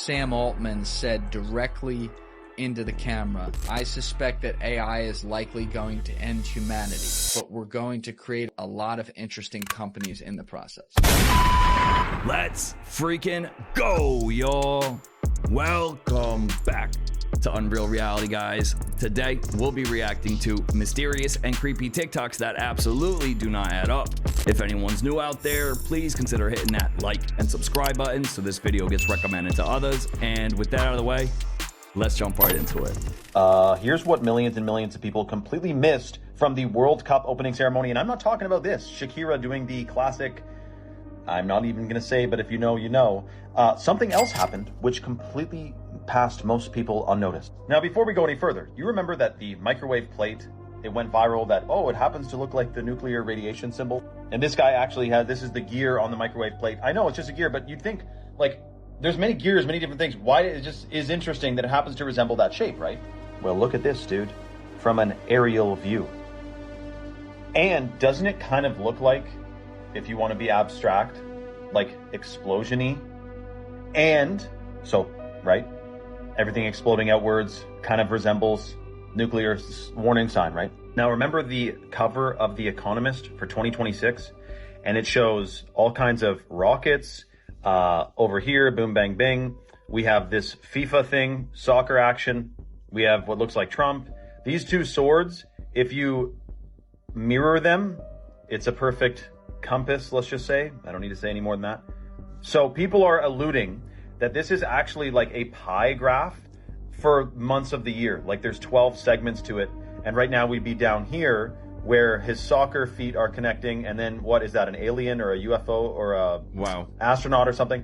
Sam Altman said directly into the camera, I suspect that AI is likely going to end humanity, but we're going to create a lot of interesting companies in the process. Let's freaking go, y'all. Welcome back to Unreal Reality, guys. Today, we'll be reacting to mysterious and creepy TikToks that absolutely do not add up. If anyone's new out there, please consider hitting that like and subscribe button so this video gets recommended to others. And with that out of the way, let's jump right into it. Here's what millions and millions of people completely missed from the World Cup opening ceremony. And I'm not talking about this. Shakira doing the classic, I'm not even going to say, but if you know, you know. Something else happened which completely passed most people unnoticed. Now, before we go any further, you remember that the microwave plate, it went viral that, oh, it happens to look like the nuclear radiation symbol. And this guy actually had, this is the gear on the microwave plate. I know it's just a gear, but you'd think, like, there's many gears, many different things. Why it just is interesting that it happens to resemble that shape, right? Well, look at this, dude, from an aerial view. And doesn't it kind of look like, if you want to be abstract, like explosion-y? And so, right? Everything exploding outwards kind of resembles nuclear warning sign, right? Now, remember the cover of The Economist for 2026? And it shows all kinds of rockets, over here, boom, bang, bing. We have this FIFA thing, soccer action. We have what looks like Trump. These two swords, if you mirror them, it's a perfect compass, let's just say. I don't need to say any more than that. So people are alluding that this is actually like a pie graph for months of the year. Like there's 12 segments to it. And right now we'd be down here where his soccer feet are connecting, and then what is that, an alien or a UFO or a astronaut or something?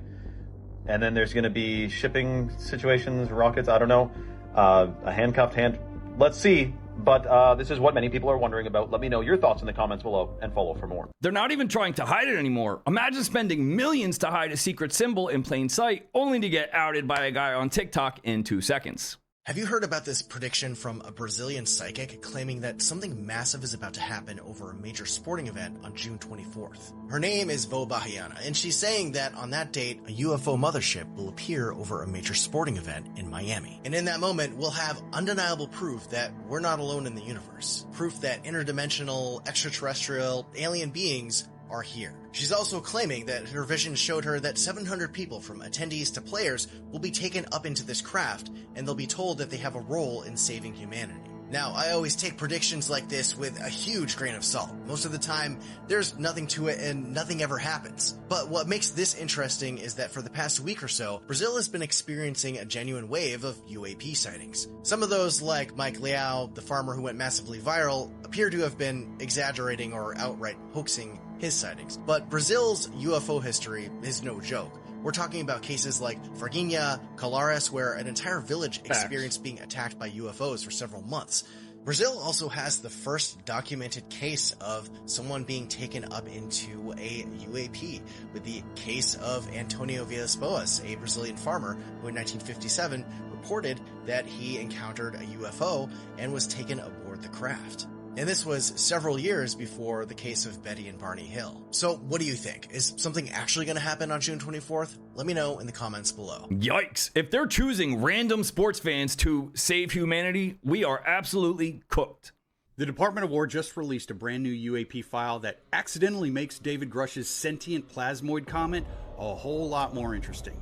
And then there's going to be shipping situations, rockets, I don't know, a handcuffed hand. Let's see. But this is what many people are wondering about. Let me know your thoughts in the comments below and follow for more. They're not even trying to hide it anymore. Imagine spending millions to hide a secret symbol in plain sight, only to get outed by a guy on TikTok in 2 seconds. Have you heard about this prediction from a Brazilian psychic claiming that something massive is about to happen over a major sporting event on June 24th? Her name is Vo Bahiana, and she's saying that on that date, a UFO mothership will appear over a major sporting event in Miami. And in that moment, we'll have undeniable proof that we're not alone in the universe. Proof that interdimensional, extraterrestrial, alien beings are here. She's also claiming that her vision showed her that 700 people, from attendees to players, will be taken up into this craft, and they'll be told that they have a role in saving humanity. Now, I always take predictions like this with a huge grain of salt. Most of the time, there's nothing to it and nothing ever happens. But what makes this interesting is that for the past week or so, Brazil has been experiencing a genuine wave of UAP sightings. Some of those, like Mike Liao, the farmer who went massively viral, appear to have been exaggerating or outright hoaxing his sightings. But Brazil's UFO history is no joke. We're talking about cases like Varginha, Colares, where an entire village experienced being attacked by UFOs for several months. Brazil also has the first documented case of someone being taken up into a UAP, with the case of Antonio Villas-Boas, a Brazilian farmer who in 1957 reported that he encountered a UFO and was taken aboard the craft. And this was several years before the case of Betty and Barney Hill. So what do you think? Is something actually going to happen on June 24th? Let me know in the comments below. Yikes. If they're choosing random sports fans to save humanity, we are absolutely cooked. The Department of War just released a brand new UAP file that accidentally makes David Grush's sentient plasmoid comment a whole lot more interesting.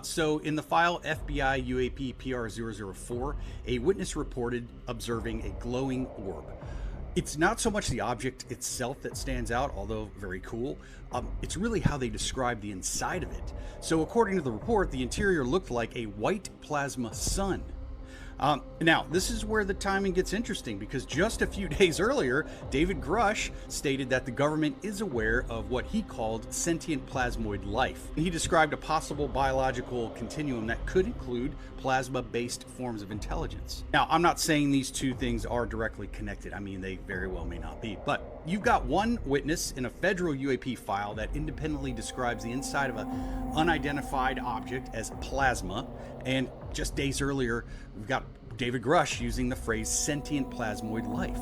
So in the file FBI UAP PR004, a witness reported observing a glowing orb. It's not so much the object itself that stands out, although very cool. It's really how they describe the inside of it. So according to the report, the interior looked like a white plasma sun. Now, this is where the timing gets interesting, because just a few days earlier, David Grush stated that the government is aware of what he called sentient plasmoid life. He described a possible biological continuum that could include plasma-based forms of intelligence. Now, I'm not saying these two things are directly connected. I mean, they very well may not be. But you've got one witness in a federal UAP file that independently describes the inside of an unidentified object as plasma, and just days earlier, we've got David Grush using the phrase sentient plasmoid life.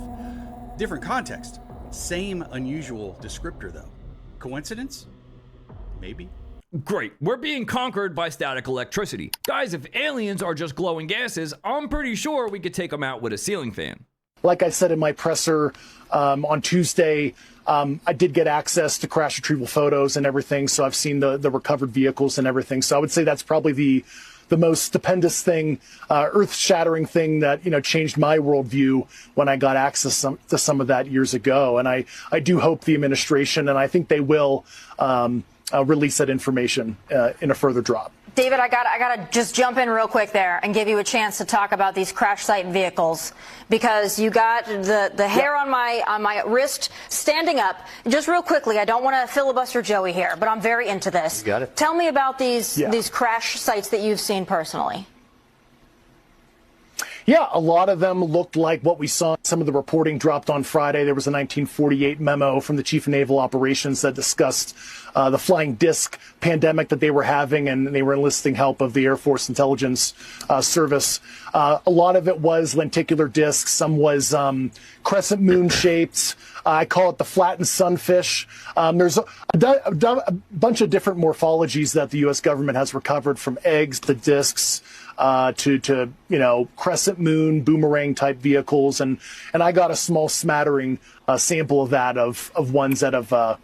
Different context, same unusual descriptor though. Coincidence? Maybe. Great, we're being conquered by static electricity. Guys, if aliens are just glowing gases, I'm pretty sure we could take them out with a ceiling fan. Like I said in my presser on Tuesday, I did get access to crash retrieval photos and everything, so I've seen the recovered vehicles and everything. So I would say that's probably the most stupendous thing, earth-shattering thing that, changed my worldview when I got access to some of that years ago. And I do hope the administration, and I think they will, release that information in a further drop. David, I gotta just jump in real quick there and give you a chance to talk about these crash site vehicles, because you got the hair on my wrist standing up. Just real quickly, I don't want to filibuster Joey here, but I'm very into this. You got it. Tell me about these crash sites that you've seen personally. Yeah, a lot of them looked like what we saw. Some of the reporting dropped on Friday. There was a 1948 memo from the Chief of Naval Operations that discussed the flying disc pandemic that they were having, and they were enlisting help of the Air Force Intelligence Service. A lot of it was lenticular discs. Some was crescent moon shaped. I call it the flattened sunfish. There's a bunch of different morphologies that the U.S. government has recovered, from eggs to discs to crescent moon, boomerang type vehicles. And I got a small smattering sample of that of ones that have,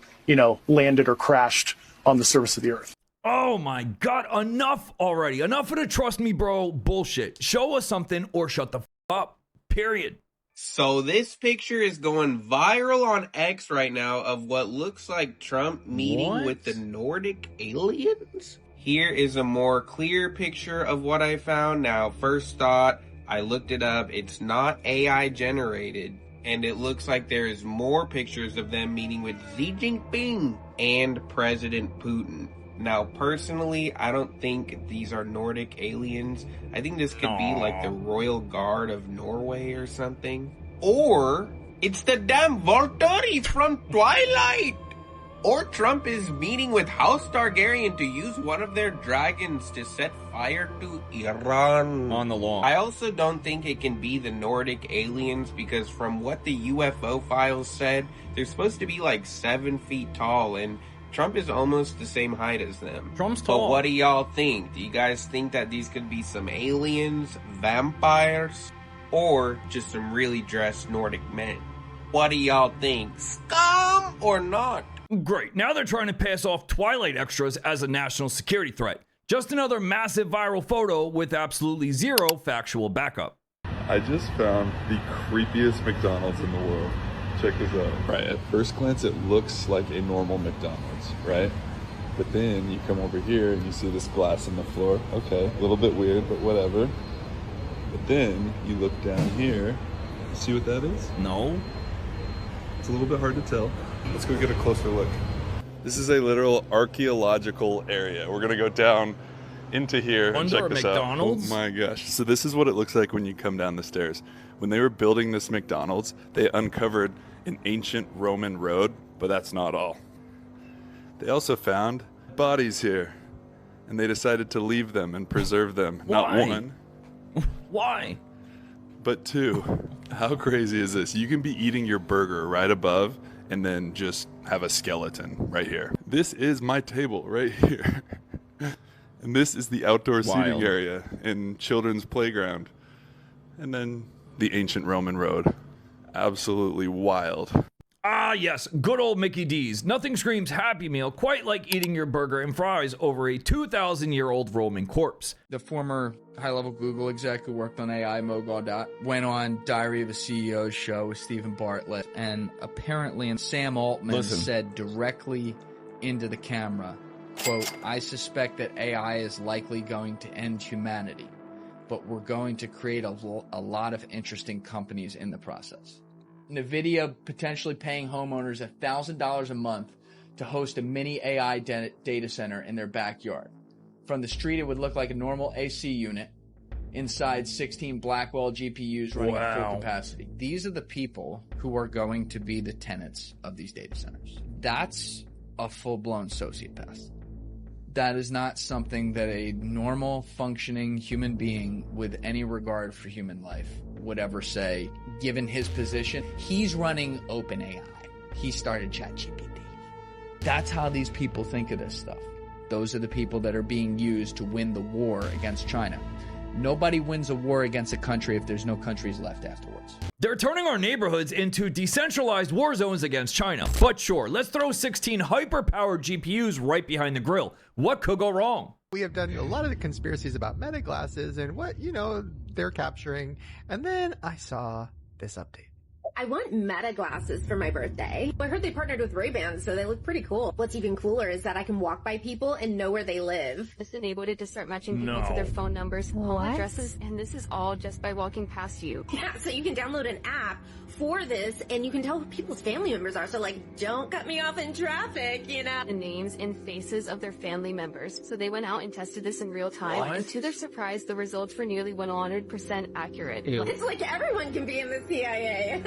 landed or crashed on the surface of the earth. Oh my God, enough already. Enough of the trust me bro bullshit. Show us something or shut the up, period. So this picture is going viral on X right now of what looks like Trump meeting with the Nordic aliens. Here is a more clear picture of what I found. Now, first thought, I looked it up. It's not AI generated. And it looks like there is more pictures of them meeting with Xi Jinping and President Putin. Now, personally, I don't think these are Nordic aliens. I think this could be like the Royal Guard of Norway or something. Or it's the damn Volturi from Twilight. Or Trump is meeting with House Targaryen to use one of their dragons to set fire to Iran. On the lawn. I also don't think it can be the Nordic aliens, because from what the UFO files said, they're supposed to be like 7 feet tall, and Trump is almost the same height as them. Trump's tall. But what do y'all think? Do you guys think that these could be some aliens, vampires, or just some really dressed Nordic men? What do y'all think? Scum or not? Great, now they're trying to pass off Twilight extras as a national security threat. Just another massive viral photo with absolutely zero factual backup. I just found the creepiest McDonald's in the world. Check this out. Right, at first glance it looks like a normal McDonald's, right? But then you come over here and you see this glass on the floor. Okay, a little bit weird, but whatever. But then you look down here. See what that is? No. It's a little bit hard to tell. Let's go get a closer look. This is a literal archaeological area. We're gonna go down into here and check this McDonald's? out. Oh my gosh. So this is what it looks like when you come down the stairs. When they were building this McDonald's, they uncovered an ancient Roman road, but that's not all. They also found bodies here, and they decided to leave them and preserve them. Why? Not one. Why? But two. How crazy is this? You can be eating your burger right above and then just have a skeleton right here. This is my table right here. And this is the outdoor seating area in children's playground. And then the ancient Roman road. Absolutely wild. Ah, yes, good old Mickey D's. Nothing screams Happy Meal quite like eating your burger and fries over a 2,000-year-old Roman corpse. The former high-level Google exec who worked on AI, Mogul, went on Diary of a CEO's show with Stephen Bartlett, and apparently Sam Altman said directly into the camera, quote, "I suspect that AI is likely going to end humanity, but we're going to create a lot of interesting companies in the process." NVIDIA potentially paying homeowners $1,000 a month to host a mini AI data center in their backyard. From the street, it would look like a normal AC unit. Inside, 16 Blackwell GPUs running at full capacity. These are the people who are going to be the tenants of these data centers. That's a full-blown sociopath. That is not something that a normal, functioning human being with any regard for human life would ever say, given his position. He's running OpenAI. He started ChatGPT. That's how these people think of this stuff. Those are the people that are being used to win the war against China. Nobody wins a war against a country if there's no countries left afterwards. They're turning our neighborhoods into decentralized war zones against China. But sure, let's throw 16 hyper-powered GPUs right behind the grill. What could go wrong? We have done a lot of the conspiracies about meta glasses and what, they're capturing. And then I saw this update. I want Meta glasses for my birthday. I heard they partnered with Ray-Ban, so they look pretty cool. What's even cooler is that I can walk by people and know where they live. This enabled it to start matching people to their phone numbers, home addresses, and this is all just by walking past you. Yeah, so you can download an app for this, and you can tell who people's family members are. So, don't cut me off in traffic, The names and faces of their family members. So they went out and tested this in real time, and to their surprise, the results were nearly 100% accurate. Ew. It's like everyone can be in the CIA.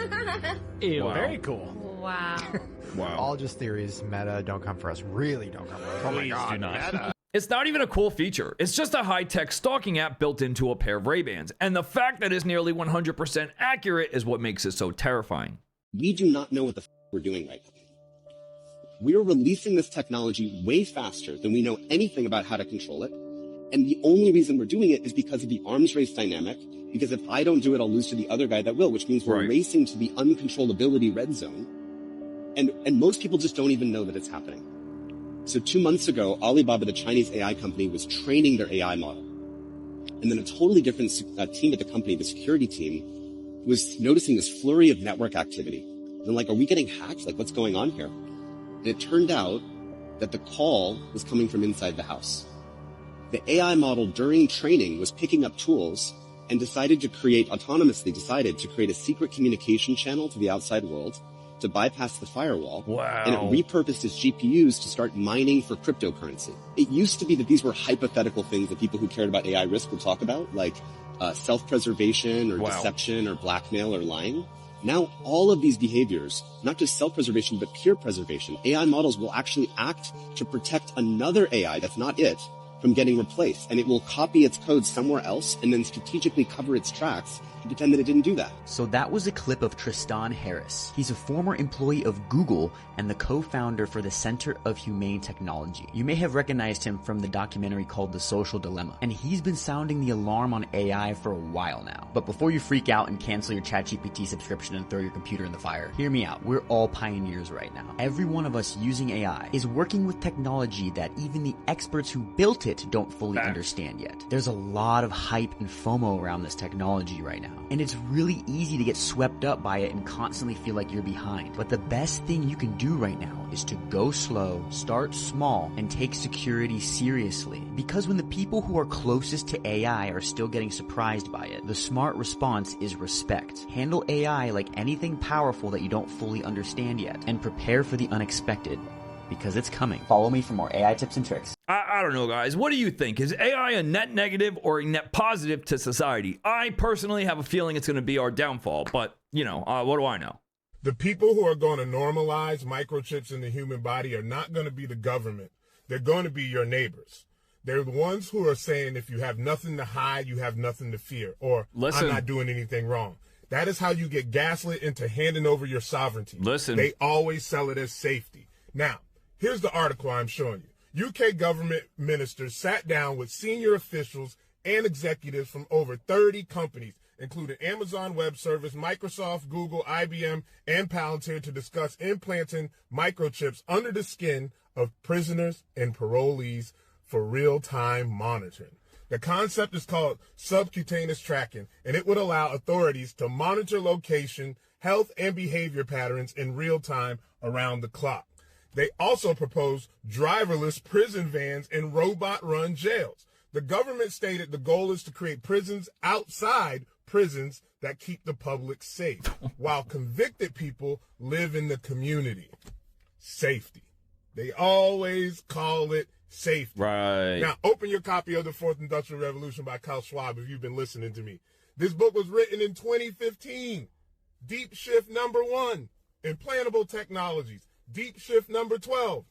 Ew, very cool. Wow. Wow. All just theories. Meta, don't come for us. Really don't come for us. Oh my God, do not. Meta. It's not even a cool feature. It's just a high-tech stalking app built into a pair of Ray-Bans. And the fact that it's nearly 100% accurate is what makes it so terrifying. We do not know what the we're doing right now. We're releasing this technology way faster than we know anything about how to control it. And the only reason we're doing it is because of the arms race dynamic. Because if I don't do it, I'll lose to the other guy that will, which means we're racing to the uncontrollability red zone. And most people just don't even know that it's happening. So 2 months ago, Alibaba, the Chinese AI company, was training their AI model. And then a totally different team at the company, the security team, was noticing this flurry of network activity. And they're like, are we getting hacked? What's going on here? And it turned out that the call was coming from inside the house. The AI model during training was picking up tools and autonomously decided to create a secret communication channel to the outside world to bypass the firewall. Wow. And it repurposed its GPUs to start mining for cryptocurrency. It used to be that these were hypothetical things that people who cared about AI risk would talk about, like self-preservation or deception or blackmail or lying. Now, all of these behaviors, not just self-preservation, but peer preservation, AI models will actually act to protect another AI that's not it from getting replaced. And it will copy its code somewhere else and then strategically cover its tracks to pretend that it didn't do that. So that was a clip of Tristan Harris. He's a former employee of Google and the co-founder for the Center of Humane Technology. You may have recognized him from the documentary called The Social Dilemma. And he's been sounding the alarm on AI for a while now. But before you freak out and cancel your ChatGPT subscription and throw your computer in the fire, hear me out. We're all pioneers right now. Every one of us using AI is working with technology that even the experts who built it don't fully understand yet. There's a lot of hype and FOMO around this technology right now. And it's really easy to get swept up by it and constantly feel like you're behind. But the best thing you can do right now is to go slow, start small, and take security seriously. Because when the people who are closest to AI are still getting surprised by it, the smart response is respect. Handle AI like anything powerful that you don't fully understand yet, and prepare for the unexpected. Because it's coming. Follow me for more AI tips and tricks. I don't know, guys. What do you think? Is AI a net negative or a net positive to society? I personally have a feeling it's going to be our downfall, but, what do I know? The people who are going to normalize microchips in the human body are not going to be the government. They're going to be your neighbors. They're the ones who are saying if you have nothing to hide, you have nothing to fear, or I'm not doing anything wrong. That is how you get gaslit into handing over your sovereignty. They always sell it as safety. Now, here's the article I'm showing you. UK government ministers sat down with senior officials and executives from over 30 companies, including Amazon Web Service, Microsoft, Google, IBM, and Palantir, to discuss implanting microchips under the skin of prisoners and parolees for real-time monitoring. The concept is called subcutaneous tracking, and it would allow authorities to monitor location, health, and behavior patterns in real time around the clock. They also propose driverless prison vans and robot-run jails. The government stated the goal is to create prisons outside prisons that keep the public safe, while convicted people live in the community. Safety. They always call it safety. Right. Now, open your copy of The Fourth Industrial Revolution by Klaus Schwab if you've been listening to me. This book was written in 2015. Deep shift number 1, implantable technologies. Deep shift number 12,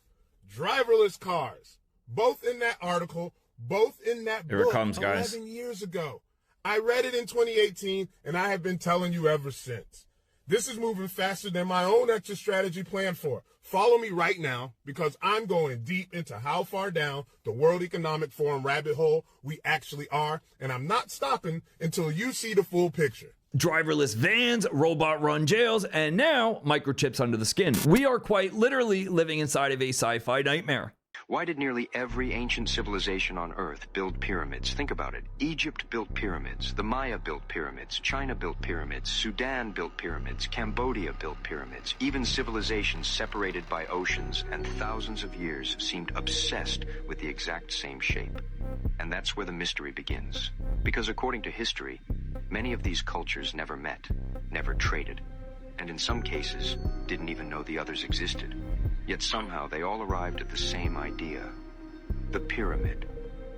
driverless cars. Both in that article, both in that book. Here it comes, guys. 11 years ago. I read it in 2018, and I have been telling you ever since. This is moving faster than my own exit strategy planned for. Follow me right now, because I'm going deep into how far down the World Economic Forum rabbit hole we actually are, and I'm not stopping until you see the full picture. Driverless vans, robot-run jails, and now microchips under the skin. We are quite literally living inside of a sci-fi nightmare. Why did nearly every ancient civilization on Earth build pyramids? Think about it. Egypt built pyramids. The Maya built pyramids. China built pyramids. Sudan built pyramids. Cambodia built pyramids. Even civilizations separated by oceans and thousands of years seemed obsessed with the exact same shape. And that's where the mystery begins. Because according to history, many of these cultures never met, never traded, and in some cases, didn't even know the others existed. Yet somehow they all arrived at the same idea: the pyramid.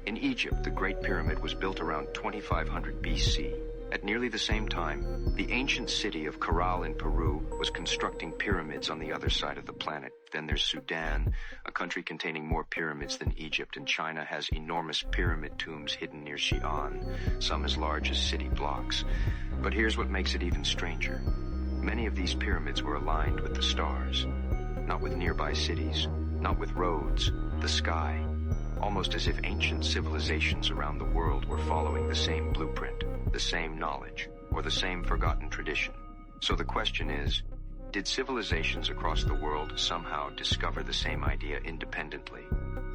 In Egypt, the Great Pyramid was built around 2500 BC. At nearly the same time, the ancient city of Caral in Peru was constructing pyramids on the other side of the planet. Then there's Sudan, a country containing more pyramids than Egypt, and China has enormous pyramid tombs hidden near Xi'an, some as large as city blocks. But here's what makes it even stranger. Many of these pyramids were aligned with the stars. Not with nearby cities, not with roads, the sky. Almost as if ancient civilizations around the world were following the same blueprint, the same knowledge, or the same forgotten tradition. So the question is, did civilizations across the world somehow discover the same idea independently?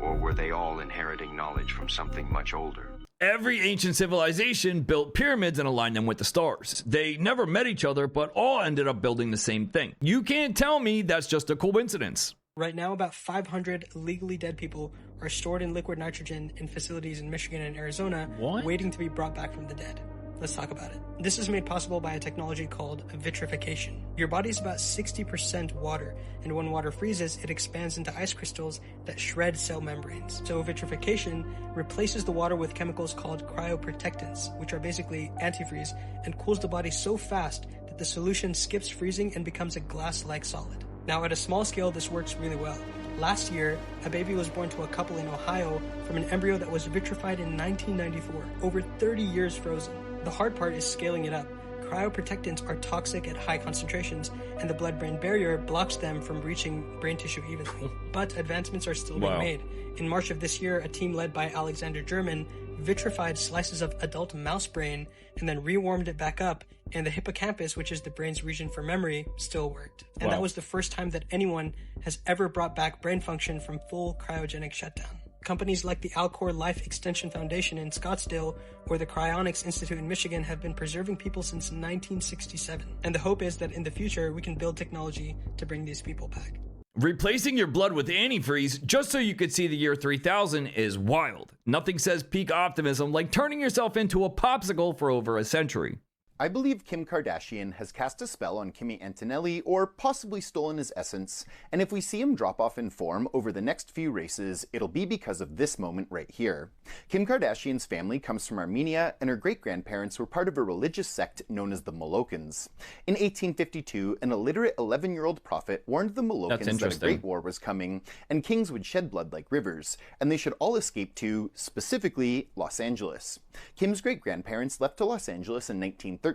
Or were they all inheriting knowledge from something much older? Every ancient civilization built pyramids and aligned them with the stars. They never met each other, but all ended up building the same thing. You can't tell me that's just a coincidence. Right now, about 500 legally dead people are stored in liquid nitrogen in facilities in Michigan and Arizona, waiting to be brought back from the dead. Let's talk about it. This is made possible by a technology called vitrification. Your body is about 60% water, and when water freezes, it expands into ice crystals that shred cell membranes. So vitrification replaces the water with chemicals called cryoprotectants, which are basically antifreeze, and cools the body so fast that the solution skips freezing and becomes a glass-like solid. Now, at a small scale, this works really well. Last year, a baby was born to a couple in Ohio from an embryo that was vitrified in 1994, over 30 years frozen. The hard part is scaling it up. Cryoprotectants are toxic at high concentrations, and the blood-brain barrier blocks them from reaching brain tissue evenly. But advancements are still being made. In March of this year, a team led by Alexander German vitrified slices of adult mouse brain and then rewarmed it back up, and the hippocampus, which is the brain's region for memory, still worked. And that was the first time that anyone has ever brought back brain function from full cryogenic shutdown. Companies like the Alcor Life Extension Foundation in Scottsdale or the Cryonics Institute in Michigan have been preserving people since 1967. And the hope is that in the future, we can build technology to bring these people back. Replacing your blood with antifreeze just so you could see the year 3000 is wild. Nothing says peak optimism like turning yourself into a popsicle for over a century. I believe Kim Kardashian has cast a spell on Kimi Antonelli, or possibly stolen his essence, and if we see him drop off in form over the next few races, it'll be because of this moment right here. Kim Kardashian's family comes from Armenia, and her great-grandparents were part of a religious sect known as the Molochans. In 1852, an illiterate 11-year-old prophet warned the Molochans that a great war was coming, and kings would shed blood like rivers, and they should all escape to, specifically, Los Angeles. Kim's great-grandparents left to Los Angeles in 1913,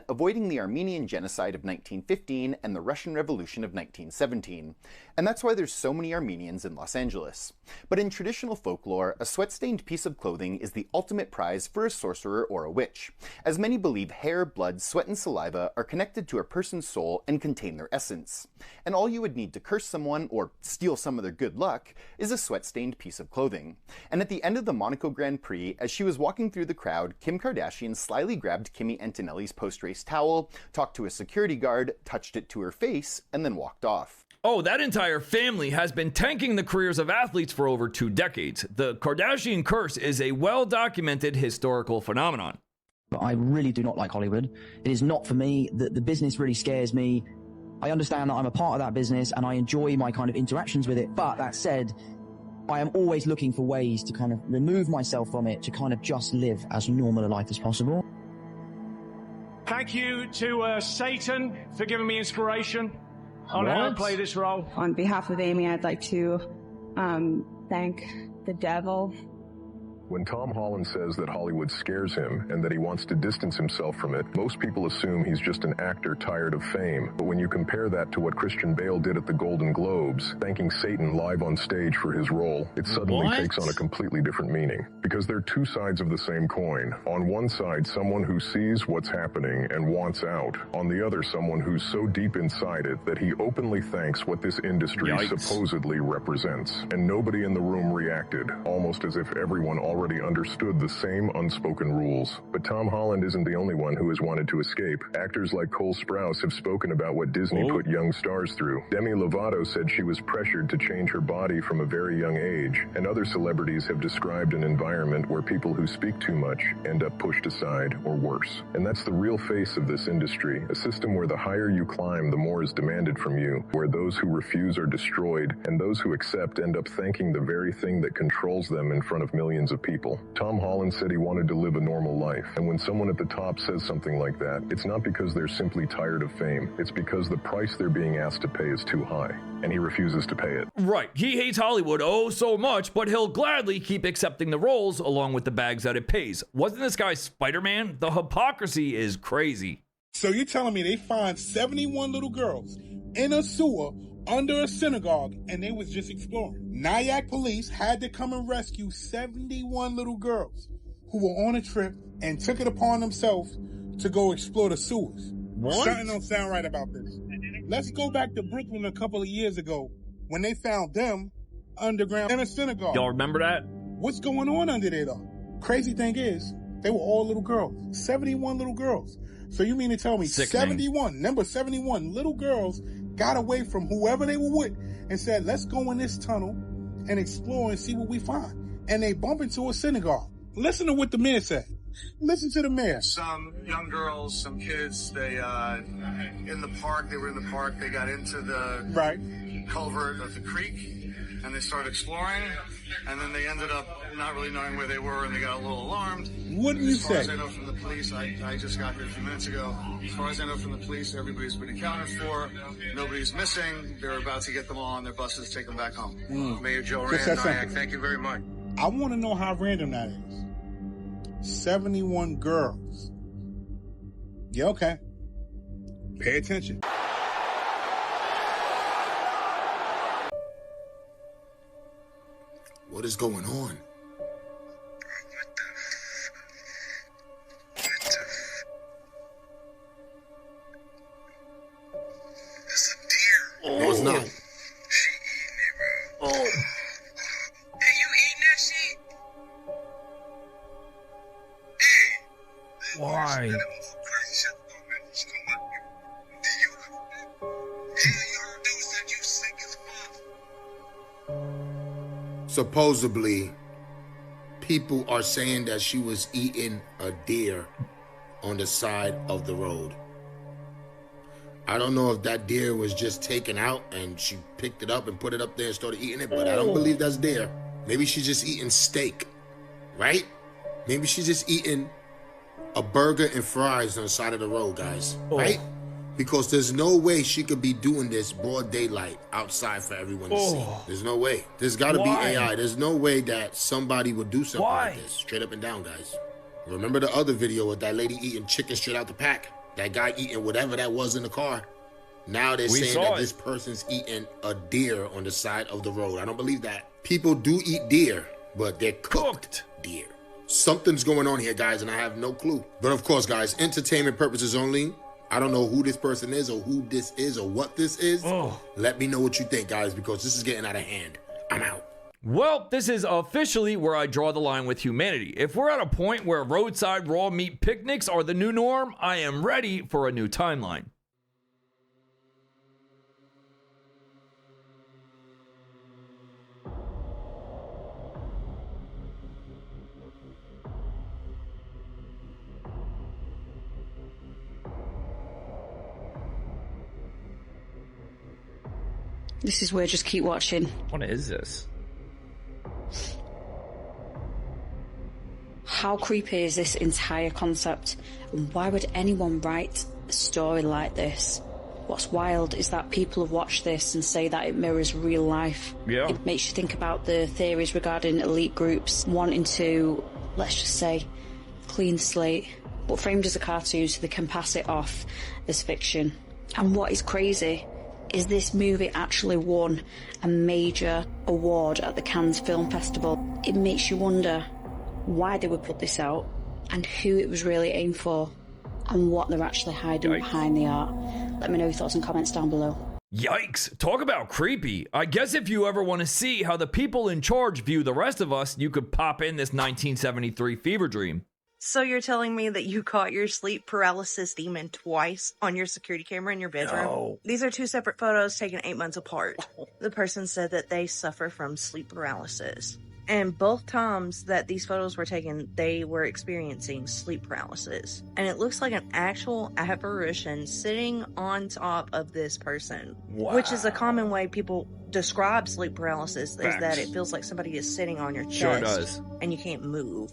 avoiding the Armenian Genocide of 1915 and the Russian Revolution of 1917. And that's why there's so many Armenians in Los Angeles. But in traditional folklore, a sweat-stained piece of clothing is the ultimate prize for a sorcerer or a witch, as many believe hair, blood, sweat, and saliva are connected to a person's soul and contain their essence. And all you would need to curse someone or steal some of their good luck is a sweat-stained piece of clothing. And at the end of the Monaco Grand Prix, as she was walking through the crowd, Kim Kardashian slyly grabbed Kimi Antonelli's post-race towel, talked to a security guard, touched it to her face, and then walked off. Oh, that entire family has been tanking the careers of athletes for over 2 decades. The Kardashian curse is a well-documented historical phenomenon. But I really do not like Hollywood. It is not for me. The business really scares me. I understand that I'm a part of that business and I enjoy my kind of interactions with it. But that said, I am always looking for ways to kind of remove myself from it, to kind of just live as normal a life as possible. Thank you to Satan for giving me inspiration on how to play this role. On behalf of Amy, I'd like to thank the devil When Tom Holland says that Hollywood scares him and that he wants to distance himself from it, most people assume he's just an actor tired of fame. But when you compare that to what Christian Bale did at the Golden Globes, thanking Satan live on stage for his role, it suddenly takes on a completely different meaning. Because they're two sides of the same coin. On one side, someone who sees what's happening and wants out. On the other, someone who's so deep inside it that he openly thanks what this industry supposedly represents. And nobody in the room reacted, almost as if everyone already understood the same unspoken rules. But Tom Holland isn't the only one who has wanted to escape. Actors like Cole Sprouse have spoken about what Disney put young stars through. Demi Lovato said she was pressured to change her body from a very young age, and other celebrities have described an environment where people who speak too much end up pushed aside or worse. And that's the real face of this industry, a system where the higher you climb, the more is demanded from you, where those who refuse are destroyed, and those who accept end up thanking the very thing that controls them in front of millions of people. Tom Holland said he wanted to live a normal life, and when someone at the top says something like that, it's not because they're simply tired of fame, it's because the price they're being asked to pay is too high, and he refuses to pay it. Right, he hates Hollywood oh so much, but he'll gladly keep accepting the roles along with the bags that it pays. Wasn't this guy Spider-Man? The hypocrisy is crazy. So you're telling me they find 71 little girls in a sewer under a synagogue, and they was just exploring. Nyack police had to come and rescue 71 little girls who were on a trip and took it upon themselves to go explore the sewers. What? Something don't sound right about this. Let's go back to Brooklyn a couple of years ago when they found them underground in a synagogue. Y'all remember that? What's going on under there, though? Crazy thing is, they were all little girls. 71 little girls. So you mean to tell me 71, number 71 little girls got away from whoever they were with and said, let's go in this tunnel and explore and see what we find. And they bump into a synagogue. Listen to what the mayor said. Listen to the mayor. Some young girls, some kids, they, in the park, they were in the park, they got into the culvert of the creek, and they started exploring, and then they ended up not really knowing where they were, and they got a little alarmed. What do you say? As far as I know from the police, I just got here a few minutes ago. As far as I know from the police, everybody's been accounted for. Nobody's missing. They're about to get them all on their buses, take them back home. Mayor Joe Rand, Nyack, thank you very much. I want to know how random that is. 71 girls. Yeah, okay. Pay attention. What is going on? It's a deer. No, it's not. She eating it, bro. Oh. Hey, you eating that shit? Why? Supposedly, people are saying that she was eating a deer on the side of the road. I don't know if that deer was just taken out and she picked it up and put it up there and started eating it, but I don't believe that's deer. Maybe she's just eating steak, right? Maybe she's just eating a burger and fries on the side of the road, guys, right? Because there's no way she could be doing this broad daylight outside for everyone to see. There's no way. There's got to be AI. There's no way that somebody would do something like this. Straight up and down, guys. Remember the other video with that lady eating chicken straight out the pack? That guy eating whatever that was in the car? Now they're saying that this person's eating a deer on the side of the road. I don't believe that. People do eat deer, but they're cooked deer. Something's going on here, guys, and I have no clue. But of course, guys, entertainment purposes only. I don't know who this person is or who this is or what this is. Let me know what you think, guys, because this is getting out of hand. I'm out. Well, this is officially where I draw the line with humanity. If we're at a point where roadside raw meat picnics are the new norm, I am ready for a new timeline. This is where just keep watching. What is this? How creepy is this entire concept? And why would anyone write a story like this? What's wild is that people have watched this and say that it mirrors real life. Yeah. It makes you think about the theories regarding elite groups wanting to, let's just say, clean slate, but framed as a cartoon so they can pass it off as fiction. And what is crazy is this movie actually won a major award at the Cannes Film Festival. It makes you wonder why they would put this out and who it was really aimed for and what they're actually hiding behind the art. Let me know your thoughts and comments down below. Yikes, talk about creepy. I guess if you ever want to see how the people in charge view the rest of us, you could pop in this 1973 fever dream. So you're telling me that you caught your sleep paralysis demon twice on your security camera in your bedroom? No. These are two separate photos taken 8 months apart. The person said that they suffer from sleep paralysis. And both times that these photos were taken, they were experiencing sleep paralysis. And it looks like an actual apparition sitting on top of this person. Wow. Which is a common way people describe sleep paralysis, is Facts. that it feels like somebody is sitting on your chest. Sure does. And you can't move.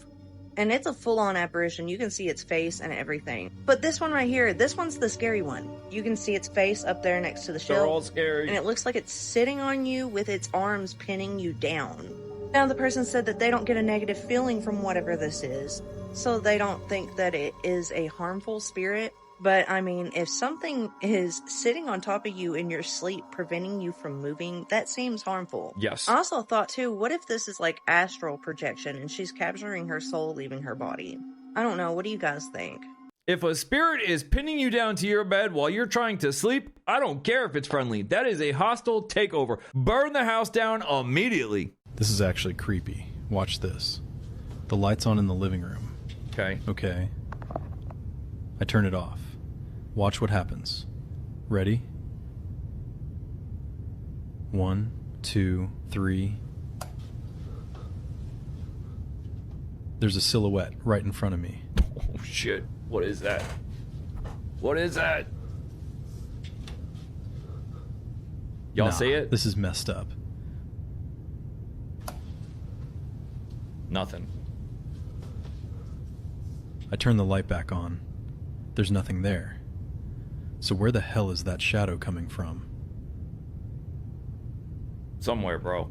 And it's a full-on apparition. You can see its face and everything. But this one right here, this one's the scary one. You can see its face up there next to the shelf. They're all scary. And it looks like it's sitting on you with its arms pinning you down. Now, the person said that they don't get a negative feeling from whatever this is, so they don't think that it is a harmful spirit. But, I mean, if something is sitting on top of you in your sleep, preventing you from moving, that seems harmful. Yes. I also thought, too, what if this is like astral projection and she's capturing her soul leaving her body? I don't know. What do you guys think? If a spirit is pinning you down to your bed while you're trying to sleep, I don't care if it's friendly. That is a hostile takeover. Burn the house down immediately. This is actually creepy. Watch this. The light's on in the living room. Okay. Okay. I turn it off. Watch what happens. Ready? 1, 2, 3. There's a silhouette right in front of me. Oh shit. What is that? What is that? Y'all see it? This is messed up. Nothing. I turn the light back on. There's nothing there. So where the hell is that shadow coming from? Somewhere, bro.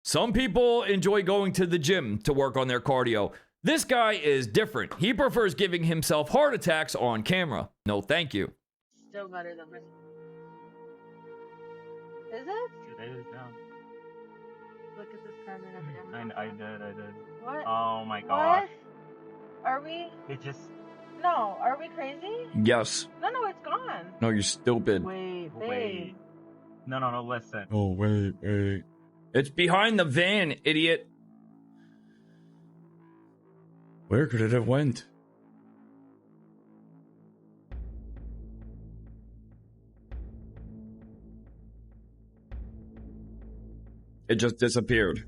Some people enjoy going to the gym to work on their cardio. This guy is different. He prefers giving himself heart attacks on camera. No, thank you. Still better than this. Is it? It is down. Look at this permanent epidemic. I did. What? Oh my god. What? Are we? It just... No, are we crazy? Yes. No, it's gone. No, you're stupid. Wait. No, listen. Oh, wait. It's behind the van, idiot. Where could it have went? It just disappeared.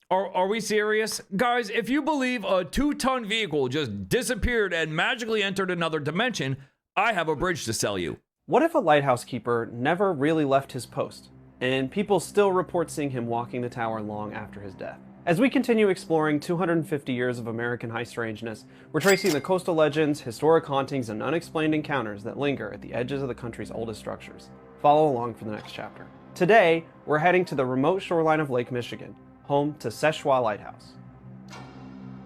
Are we serious? Guys, if you believe a 2-ton vehicle just disappeared and magically entered another dimension, I have a bridge to sell you. What if a lighthouse keeper never really left his post, and people still report seeing him walking the tower long after his death? As we continue exploring 250 years of American high strangeness, we're tracing the coastal legends, historic hauntings, and unexplained encounters that linger at the edges of the country's oldest structures. Follow along for the next chapter. Today, we're heading to the remote shoreline of Lake Michigan, home to Seshwa Lighthouse.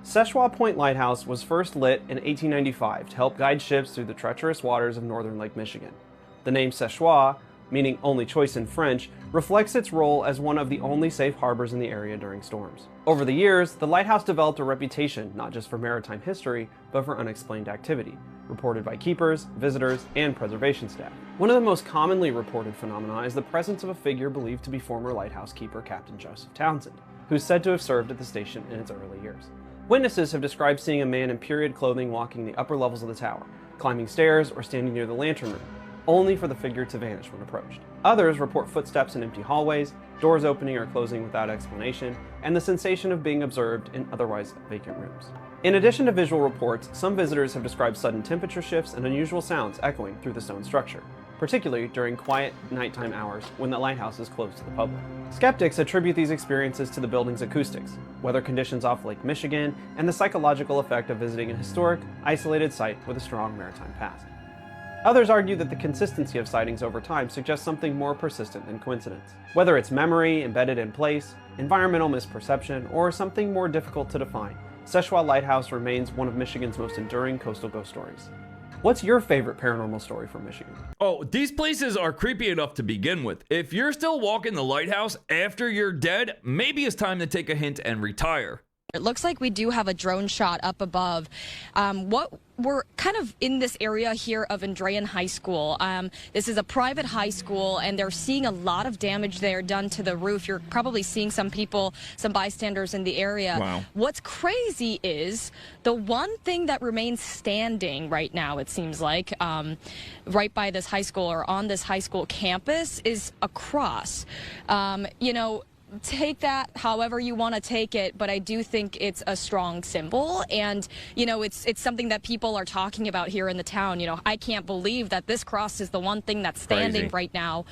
Seshwa Point Lighthouse was first lit in 1895 to help guide ships through the treacherous waters of northern Lake Michigan. The name Seshwa, meaning only choice in French, reflects its role as one of the only safe harbors in the area during storms. Over the years, the lighthouse developed a reputation not just for maritime history, but for unexplained activity, reported by keepers, visitors, and preservation staff. One of the most commonly reported phenomena is the presence of a figure believed to be former lighthouse keeper Captain Joseph Townsend, who's said to have served at the station in its early years. Witnesses have described seeing a man in period clothing walking the upper levels of the tower, climbing stairs, or standing near the lantern room, only for the figure to vanish when approached. Others report footsteps in empty hallways, doors opening or closing without explanation, and the sensation of being observed in otherwise vacant rooms. In addition to visual reports, some visitors have described sudden temperature shifts and unusual sounds echoing through the stone structure, particularly during quiet nighttime hours when the lighthouse is closed to the public. Skeptics attribute these experiences to the building's acoustics, weather conditions off Lake Michigan, and the psychological effect of visiting a historic, isolated site with a strong maritime past. Others argue that the consistency of sightings over time suggests something more persistent than coincidence. Whether it's memory embedded in place, environmental misperception, or something more difficult to define, Szechuan Lighthouse remains one of Michigan's most enduring coastal ghost stories. What's your favorite paranormal story from Michigan? Oh, these places are creepy enough to begin with. If you're still walking the lighthouse after you're dead, maybe it's time to take a hint and retire. It looks like we do have a drone shot up above. We're kind of in this area here of Andrean High School. This is a private high school, and they're seeing a lot of damage there done to the roof. You're probably seeing some people, some bystanders in the area. Wow. What's crazy is the one thing that remains standing right now, it seems like, right by this high school or on this high school campus is a cross. Take that however you want to take it, but I do think it's a strong symbol, and it's something that people are talking about here in the town. I can't believe that this cross is the one thing that's standing right now.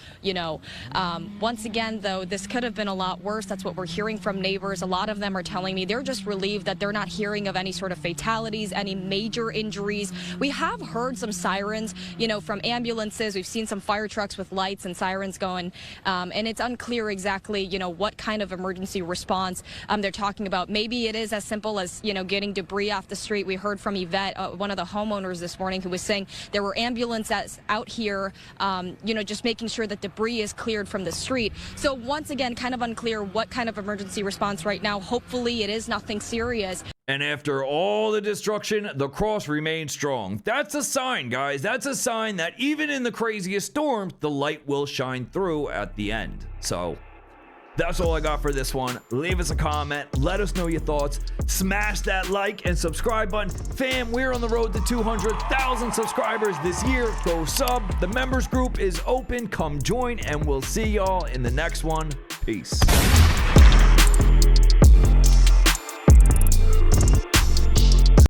Once again, though, this could have been a lot worse. That's what we're hearing from neighbors. A lot of them are telling me they're just relieved that they're not hearing of any sort of fatalities, any major injuries. We have heard some sirens, from ambulances. We've seen some fire trucks with lights and sirens going, and it's unclear exactly, what kind of emergency response they're talking about. Maybe it is as simple as, getting debris off the street. We heard from Yvette, one of the homeowners this morning, who was saying there were ambulances out here, just making sure that debris is cleared from the street. So once again, kind of unclear what kind of emergency response right now. Hopefully it is nothing serious. And after all the destruction, the cross remains strong. That's a sign, guys. That's a sign that even in the craziest storms, the light will shine through at the end. So that's all I got for this one. Leave us a comment. Let us know your thoughts. Smash that like and subscribe button. Fam, we're on the road to 200,000 subscribers this year. Go sub. The members group is open. Come join, and we'll see y'all in the next one. Peace.